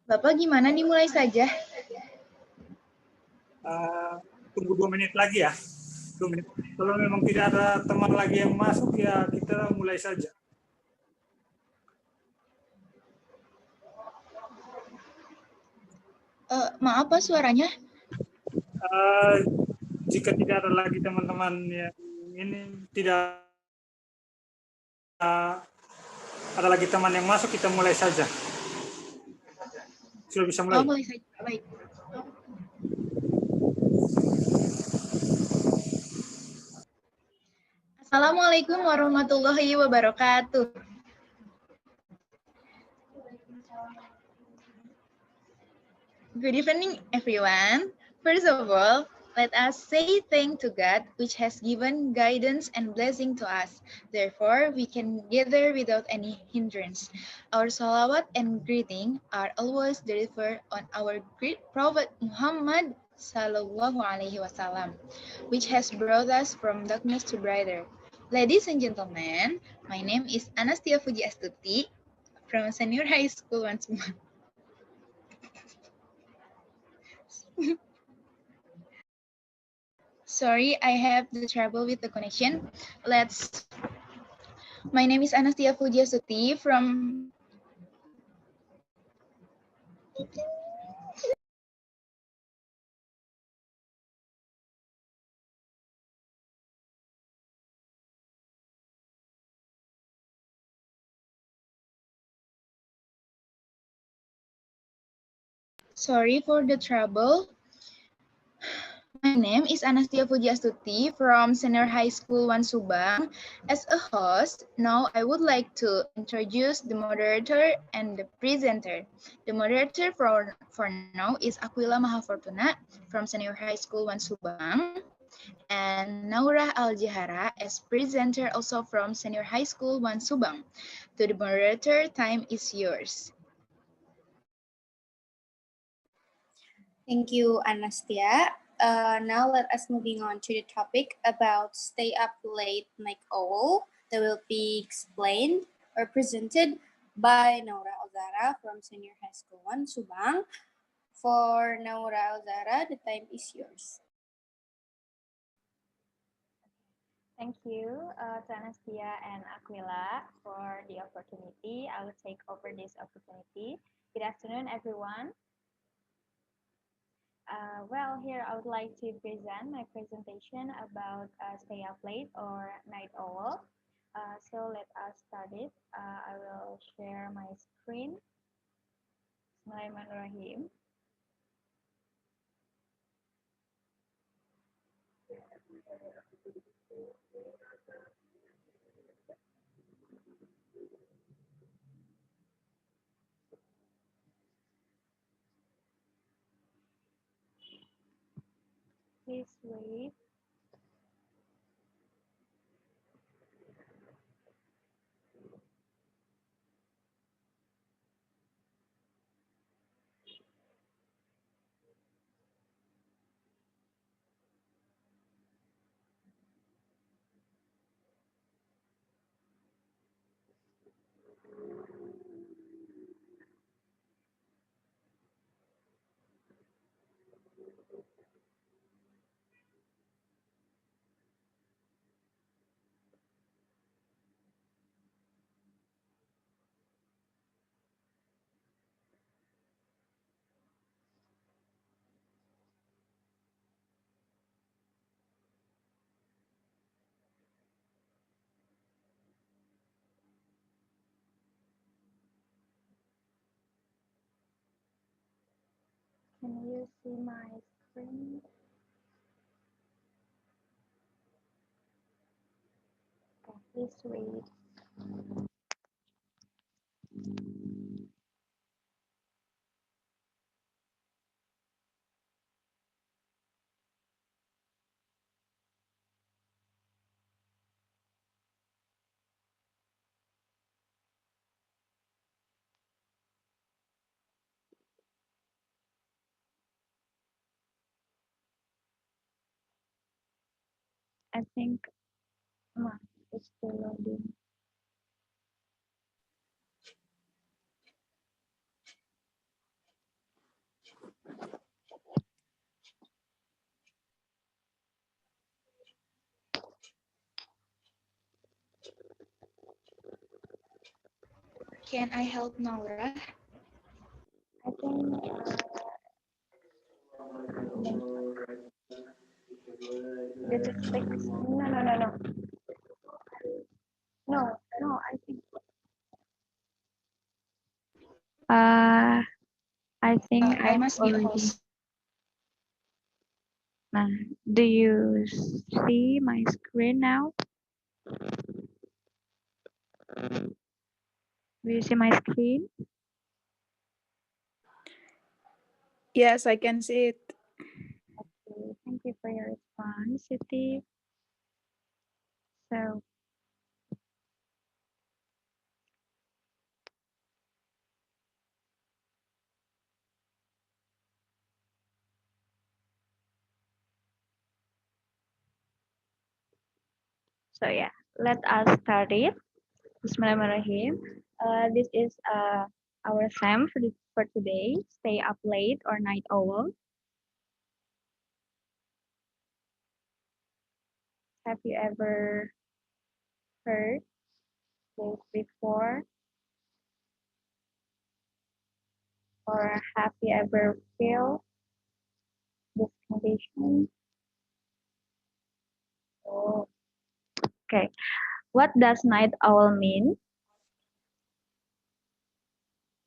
Bapak gimana dimulai saja? Tunggu 2 menit lagi ya. 2 menit. Kalau memang tidak ada teman lagi yang masuk ya kita mulai saja. Maaf Pak, suaranya. Jika tidak ada lagi teman-teman yang ini tidak ada lagi teman yang masuk, kita mulai saja. Sudah bisa mulai? Oh, mulai saja. Baik. Assalamualaikum warahmatullahi wabarakatuh. Good evening, everyone. First of all, let us say thank to God, which has given guidance and blessing to us. Therefore, we can gather without any hindrance. Our salawat and greeting are always delivered on our great Prophet Muhammad Sallallahu Alaihi Wasallam, which has brought us from darkness to brighter. Ladies and gentlemen, my name is Anastia Fuji Astuti from Senior High School once more. Sorry, I have the trouble with the connection. My name is Anastia Fujiasuti from Sorry for the trouble. My name is Anastia Fujiastuti from Senior High School 1 Subang. As a host, now I would like to introduce the moderator and the presenter. The moderator for now is Aquila Mahafortuna from Senior High School 1 Subang, and Naurah Al-Jihara as presenter also from Senior High School 1 Subang. To the moderator, time is yours. Thank you, Anastia. Now let us moving on to the topic about stay up late night owl that will be explained or presented by Naura Ozara from Senior High School 1 Subang. For Naura Ozara, the time is yours. Thank you to Anastia and Aquila for the opportunity. I will take over this opportunity. Good afternoon, everyone. Well, here I would like to present my presentation about stay up late or night owl. So let us start it. I will share my screen. Bismillahirrahmanirrahim. Please wait. Can you see my screen? Okay, please wait. I think it's still loading. Can I help Naura? I think this is six. No. No, I think I think I I've must be already. host. Do you see my screen now? Do you see my screen? Yes, I can see it. Okay, thank you for your response, Siti. So, yeah, let us start it. Bismillahirrahmanirrahim. This is our theme for today. Stay up late or night owl. Have you ever heard this before? Or have you ever feel this condition? Oh, okay. What does night owl mean?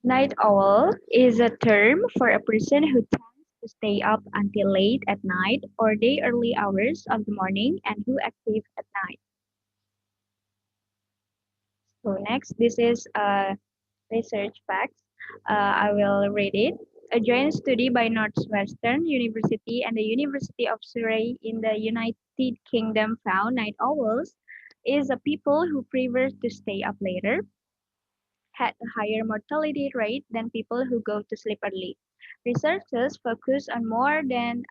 Night owl is a term for a person who tends to stay up until late at night or the early hours of the morning and who active at night. So next, this is research facts. I will read it. A joint study by Northwestern University and the University of Surrey in the United Kingdom found night owls is a people who prefer to stay up later, had a higher mortality rate than people who go to sleep early. Researchers focus on more than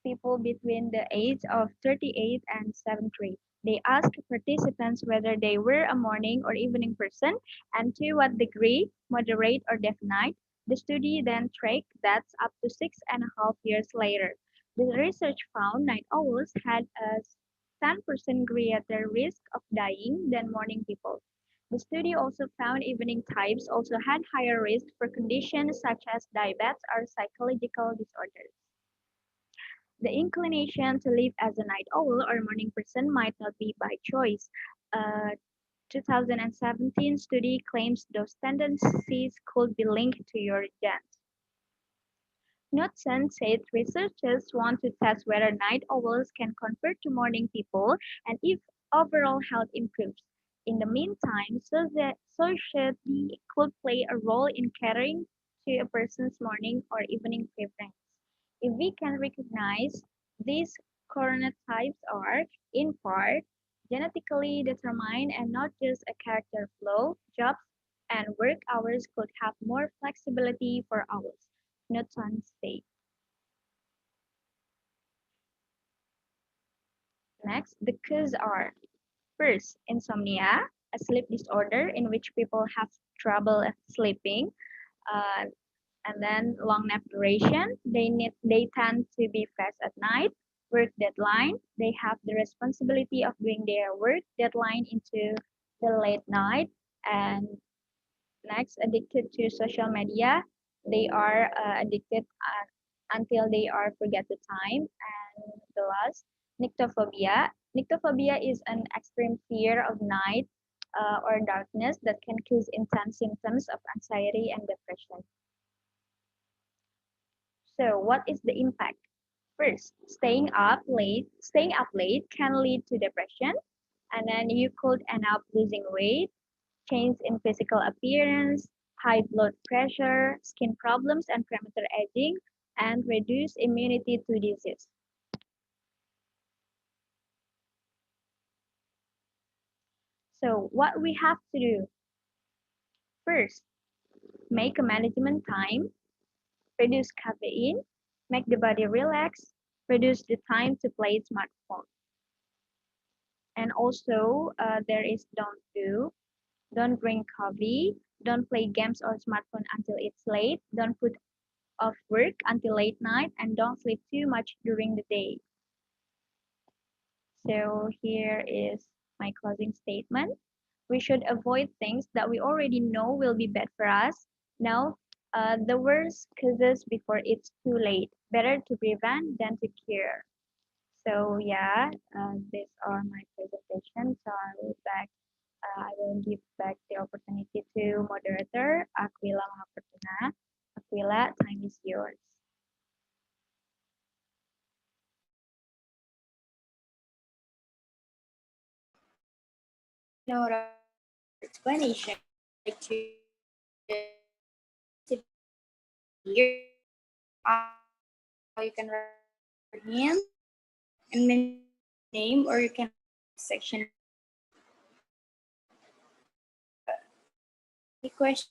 people between the age of 38 and 73. They asked participants whether they were a morning or evening person and to what degree, moderate or definite. The study then tracked that up to 6.5 years later. The research found night owls had a 10% greater risk of dying than morning people. The study also found evening types also had higher risk for conditions such as diabetes or psychological disorders. The inclination to live as a night owl or morning person might not be by choice. A 2017 study claims those tendencies could be linked to your genes. Knudsen said researchers want to test whether night owls can convert to morning people and if overall health improves. In the meantime, society could play a role in catering to a person's morning or evening preference. If we can recognize these chronotypes are, in part, genetically determined and not just a character flaw, jobs and work hours could have more flexibility for owls. Knudsen said. Next, the causes are first, insomnia, a sleep disorder in which people have trouble sleeping, uh, and then long nap duration. They tend to be fresh at night. Work deadline. They have the responsibility of doing their work deadline into the late night. And next, addicted to social media. They are addicted until they are forget the time. And the last, nyctophobia. Nyctophobia is an extreme fear of night or darkness that can cause intense symptoms of anxiety and depression. So what is the impact? First, staying up late can lead to depression, and then you could end up losing weight, change in physical appearance, high blood pressure, skin problems and premature aging, and reduce immunity to disease. So what we have to do? First, make a management time, reduce caffeine, make the body relax, reduce the time to play smartphone. And also there is don't drink coffee, don't play games or smartphone until it's late, don't put off work until late night, and don't sleep too much during the day. So here is my closing statement. We should avoid things that we already know will be bad for us. Now, the worst causes before it's too late. Better to prevent than to cure. So yeah, these are my presentation. So I will give back the opportunity to moderator Aquila Mahapertuna. Aquila, time is yours. No explanation. Like to here, you can write your name and name, or you can section. Any questions?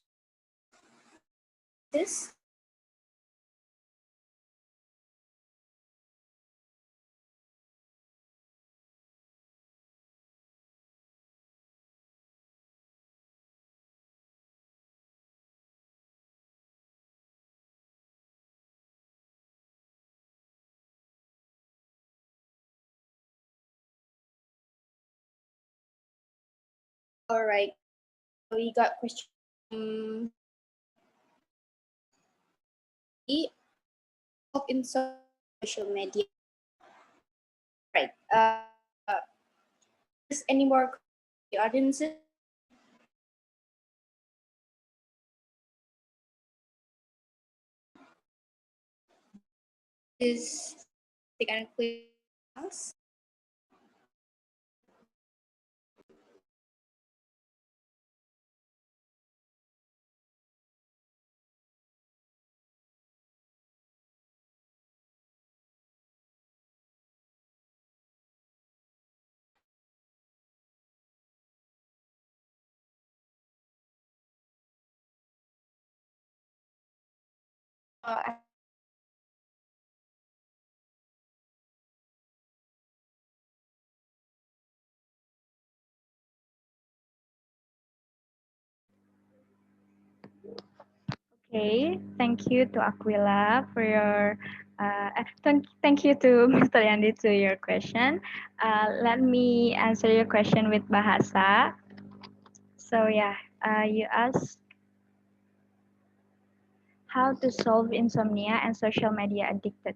All right. So we got question in social media. Right. Is any more audiences? Is they can clear us? Okay, thank you to Aquila for your thank you to Mr. Yandi to your question. Let me answer your question with bahasa. So yeah, you asked how to solve insomnia and social media addicted.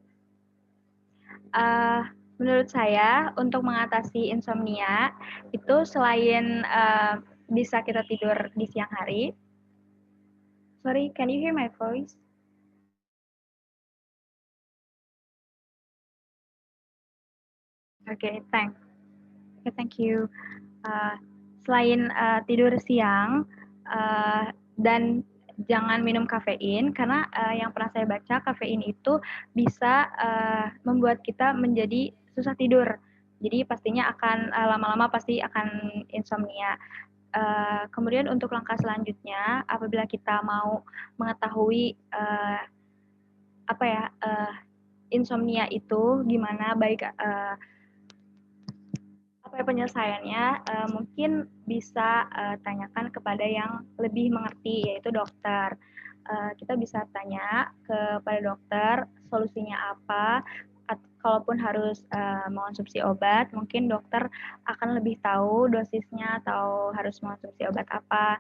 Menurut saya untuk mengatasi insomnia itu selain bisa kita tidur di siang hari. Sorry, can you hear my voice? Okay, thanks. Okay, thank you. Selain tidur siang dan jangan minum kafein karena yang pernah saya baca kafein itu bisa membuat kita menjadi susah tidur. Jadi pastinya akan lama-lama pasti akan insomnia. Kemudian untuk langkah selanjutnya, apabila kita mau mengetahui insomnia itu gimana, baik apa ya penyelesaiannya, mungkin bisa tanyakan kepada yang lebih mengerti, yaitu dokter. Kita bisa tanya kepada dokter solusinya apa. Kalaupun harus mengonsumsi obat, mungkin dokter akan lebih tahu dosisnya atau harus mengonsumsi obat apa.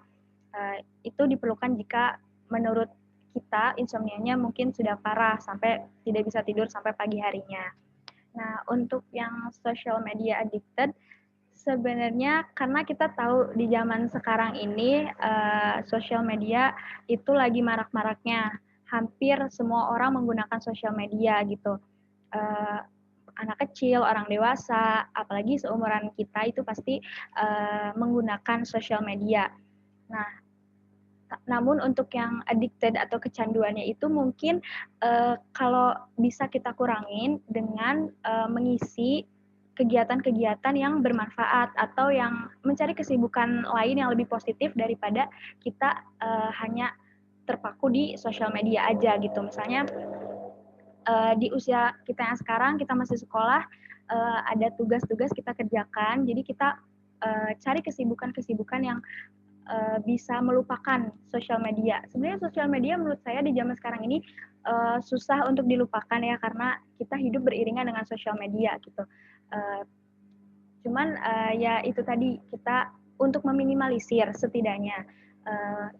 Itu diperlukan jika menurut kita insomnianya mungkin sudah parah sampai tidak bisa tidur sampai pagi harinya. Nah, untuk yang social media addicted, sebenarnya karena kita tahu di zaman sekarang ini social media itu lagi marak-maraknya. Hampir semua orang menggunakan social media gitu. Anak kecil, orang dewasa, apalagi seumuran kita itu pasti menggunakan social media. Nah, namun untuk yang addicted atau kecanduannya itu mungkin kalau bisa kita kurangin dengan mengisi kegiatan-kegiatan yang bermanfaat atau yang mencari kesibukan lain yang lebih positif daripada kita hanya terpaku di sosial media aja gitu. Misalnya di usia kita yang sekarang kita masih sekolah, ada tugas-tugas kita kerjakan. Jadi kita cari kesibukan-kesibukan yang bisa melupakan sosial media. Sebenarnya sosial media menurut saya di zaman sekarang ini susah untuk dilupakan ya, karena kita hidup beriringan dengan sosial media gitu. Cuman ya itu tadi, kita untuk meminimalisir setidaknya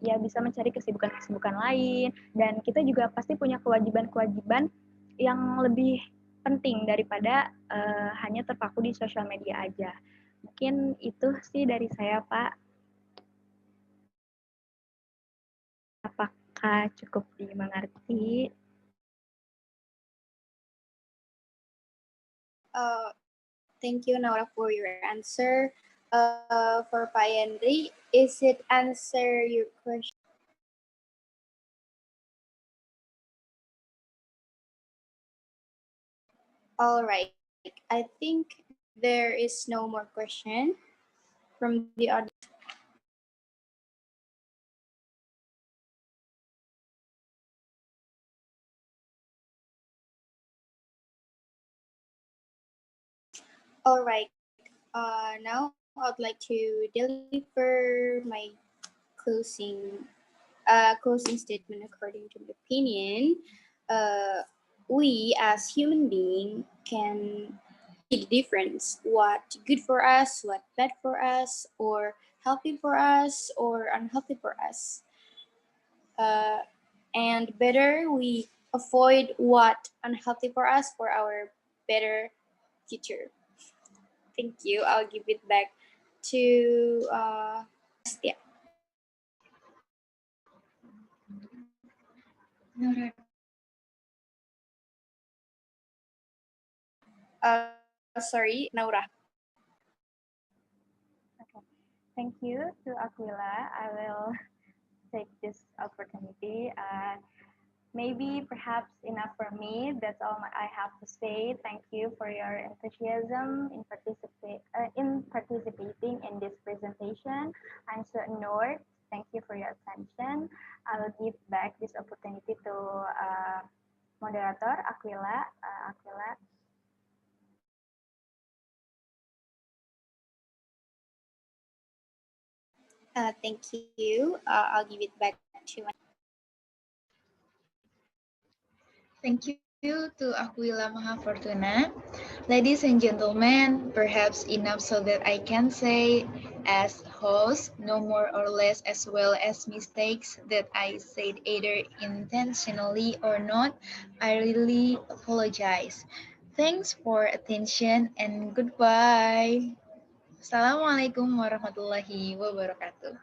ya bisa mencari kesibukan-kesibukan lain, dan kita juga pasti punya kewajiban-kewajiban yang lebih penting daripada hanya terpaku di sosial media aja. Mungkin itu sih dari saya, Pak. Apakah cukup dimengerti? Thank you, Naura, for your answer. For Pak Yandri, is it answer your question? All right. I think there is no more question from the audience. All right. Now I'd like to deliver my closing statement. According to my opinion, we as human beings can see the difference, what good for us, what bad for us, or healthy for us, or unhealthy for us. And better we avoid what unhealthy for us for our better future. Thank you. I'll give it back to Astia. Sorry, Naura. Okay. Thank you to Aquila. I will take this opportunity. Maybe perhaps enough for me. That's all I have to say. Thank you for your enthusiasm in participating in this presentation. I'm so honored. Thank you for your attention. I will give back this opportunity to moderator Aquila. Aquila. Thank you. I'll give it back to. Thank you to Aquila Mahafortuna. Ladies and gentlemen, perhaps enough so that I can say, as host, no more or less, as well as mistakes that I said either intentionally or not. I really apologize. Thanks for attention and goodbye. Assalamualaikum warahmatullahi wabarakatuh.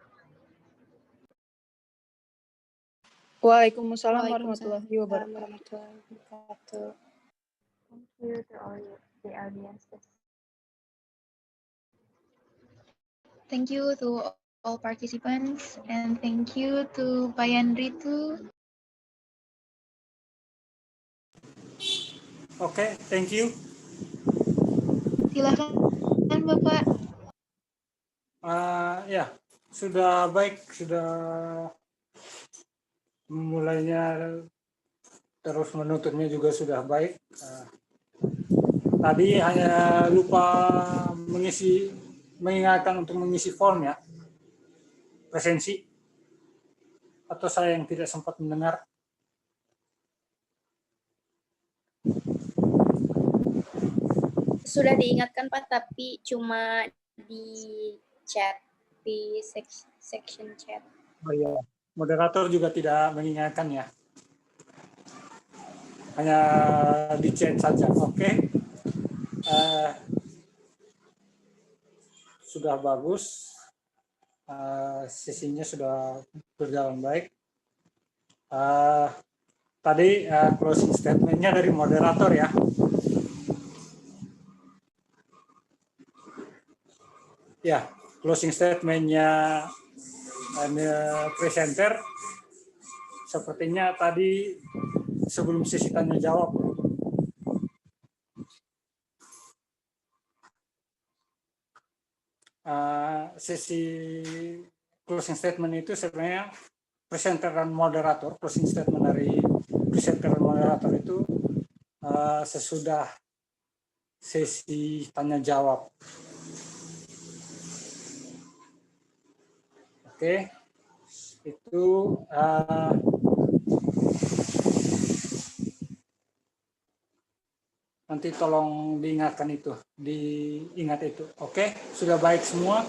Waalaikumsalam warahmatullahi wabarakatuh. Thank you to all the audiences. Thank you to all participants, and thank you to Pak Yandri too. Oke, thank you. Silakan Bapak. Ya, sudah baik, sudah mulainya terus menutupnya juga sudah baik. Tadi hanya lupa mengingatkan untuk mengisi form ya, presensi. Atau saya yang tidak sempat mendengar. Sudah diingatkan Pak, tapi cuma di chat, di section chat. Oh iya, moderator juga tidak mengingatkan ya. Hanya di chat saja. Oke. Sudah bagus. Sesinya sudah berjalan baik. Tadi closing statement-nya dari moderator ya. Ya, closing statement-nya presenter sepertinya tadi sebelum sesi tanya jawab. Sesi closing statement itu sebenarnya presenter dan moderator, closing statement dari presenter dan moderator itu sesudah sesi tanya jawab. Oke, itu nanti tolong diingatkan itu, diingat itu. Oke, sudah baik semua.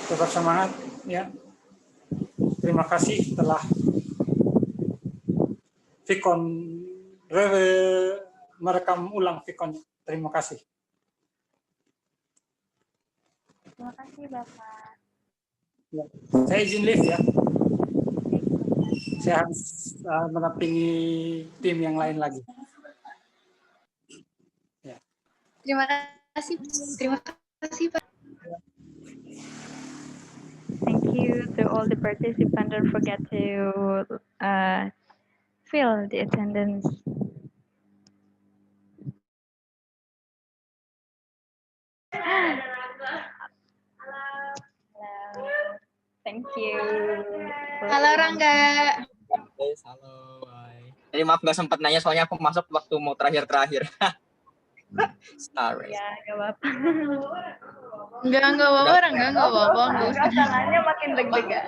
Tetap semangat ya. Terima kasih telah Vicon merekam ulang Vicon. Terima kasih. Terima kasih Bapak. Ya. Saya izin live ya. Saya harus menampingi tim yang lain lagi. Ya. Terima kasih Pak. Thank you to all the participants. Don't forget to fill the attendance. Hello. Thank you. Halo Rangga. Guys, halo. Bye. Jadi maaf nggak sempat nanya soalnya aku masuk waktu mau terakhir. Sorry. Ya, nggak apa-apa. Enggak apa-apa Rangga, enggak apa-apa. Tangannya makin deg-degan.